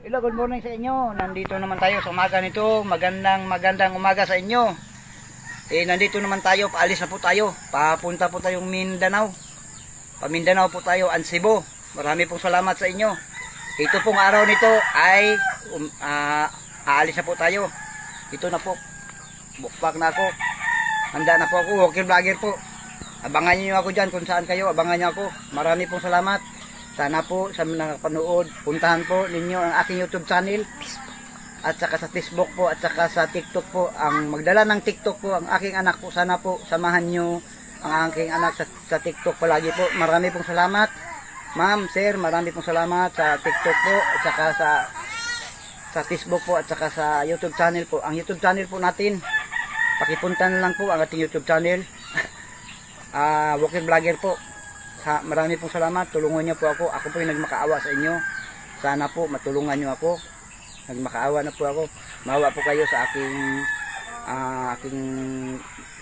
Hello, good morning sa inyo. Nandito naman tayo sa umaga nito. Magandang umaga sa inyo. Nandito naman tayo, paalis na po tayo. Papunta po tayong Mindanao. Pamindanao po tayo, Cebu. Marami pong salamat sa inyo. Ito pong araw nito ay aalis na po tayo. Ito na po. Bukpak na ako. Handa na po ako, walking vlogger po. Abangan niyo ako dyan kung saan kayo. Abangan niyo ako. Marami pong salamat. Sana po sa nakapanood, puntahan po ninyo ang aking YouTube channel at saka sa Facebook po at saka sa TikTok po. Ang magdala ng TikTok po ang aking anak po. Sana po samahan nyo ang aking anak sa TikTok palagi po. Marami pong salamat ma'am, sir, marami pong salamat sa TikTok po at saka sa Facebook po at saka sa YouTube channel po. Ang YouTube channel po natin, pakipunta na lang po ang ating YouTube channel. Walking vlogger po. Marami pong salamat, tulungan niyo po ako. Ako po yung nagmakaawa sa inyo. Sana po matulungan niyo ako. Nagmakaawa na po ako. Maawa po kayo sa aking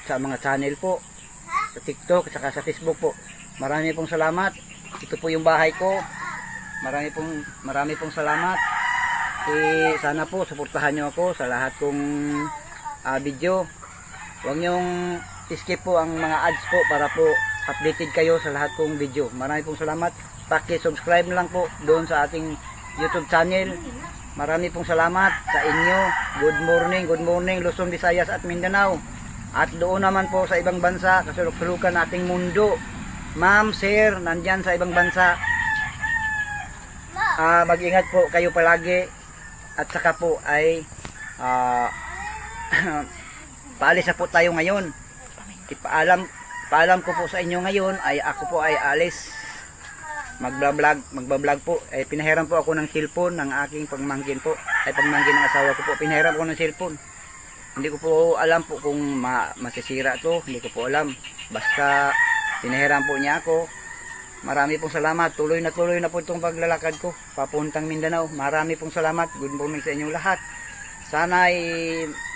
sa mga channel po, sa TikTok at saka sa Facebook po. Marami pong salamat. Ito po yung bahay ko. Marami pong salamat. Sana po suportahan niyo ako sa lahat kong video. Huwag niyong skip po ang mga ads po para po updated kayo sa lahat kong video. Marami pong salamat. Paki-subscribe na lang po doon sa ating YouTube channel. Marami pong salamat sa inyo. Good morning Luzon, Visayas at Mindanao. At doon naman po sa ibang bansa, kasulok-sulukan nating mundo. Ma'am, sir, nandyan sa ibang bansa. Mag-ingat po kayo palagi. At saka po ay paalis na po tayo ngayon. Paalam ko po sa inyo ngayon ay ako po ay alis. Magbablog po. Pinahiram po ako ng cellphone ng aking pamangkin po. Pamangkin ng asawa ko po. Pinahiram ko ng cellphone. Hindi ko po alam po kung masisira to. Hindi ko po alam. Basta pinahiram po niya ako. Marami pong salamat. Tuloy na po itong paglalakad ko papuntang Mindanao. Marami pong salamat. Good morning sa inyong lahat. Sana ay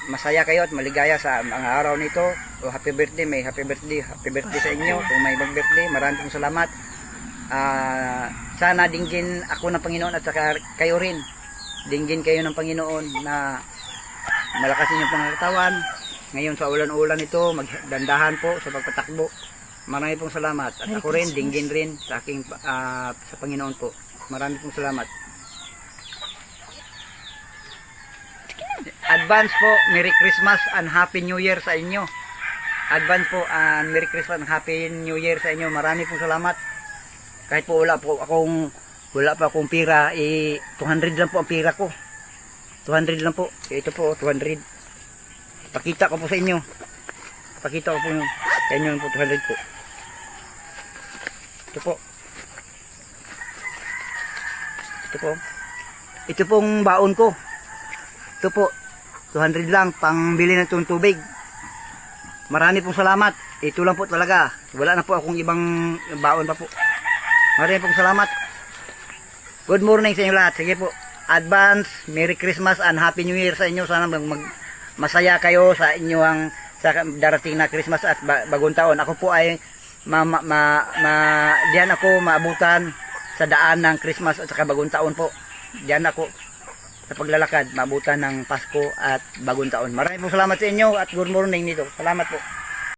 masaya kayo at maligaya sa mga araw nito. Happy birthday sa inyo. Kung may birthday, maraming salamat. Sana dinggin ako ng Panginoon at saka kayo rin. Dinggin kayo ng Panginoon na malakas inyong pangatawan. Ngayon sa ulan-ulan ito, magdandahan po sa pagpatakbo. Maraming pong salamat. At ako rin, dinggin rin sa aking sa Panginoon po. Maraming pong salamat. Advance po, Merry Christmas and Happy New Year sa inyo. Advance po, Merry Christmas and Happy New Year sa inyo. Marami pong salamat. Kahit po wala pa akong pira, 200 lang po ang pira ko. 200 lang po. Ito po, 200. Pakita ko po sa inyo. Pakita ko po sa inyo po, 200 po. Ito po. Ito po. Ito pong baon ko. Ito po, 200 lang, pangbili ng tubig. Marami pong salamat. Ito lang po talaga. Wala na po akong ibang baon pa po. Marami pong salamat. Good morning sa inyo lahat. Sige po, advance, Merry Christmas and Happy New Year sa inyo. Sana masaya kayo sa inyong sa darating na Christmas at bagong taon. Ako po ay diyan ako maabutan sa daan ng Christmas at saka bagong taon po. Diyan ako sa paglalakad, maabutan ng Pasko at bagong taon. Maraming po salamat sa inyo at good morning nito. Salamat po.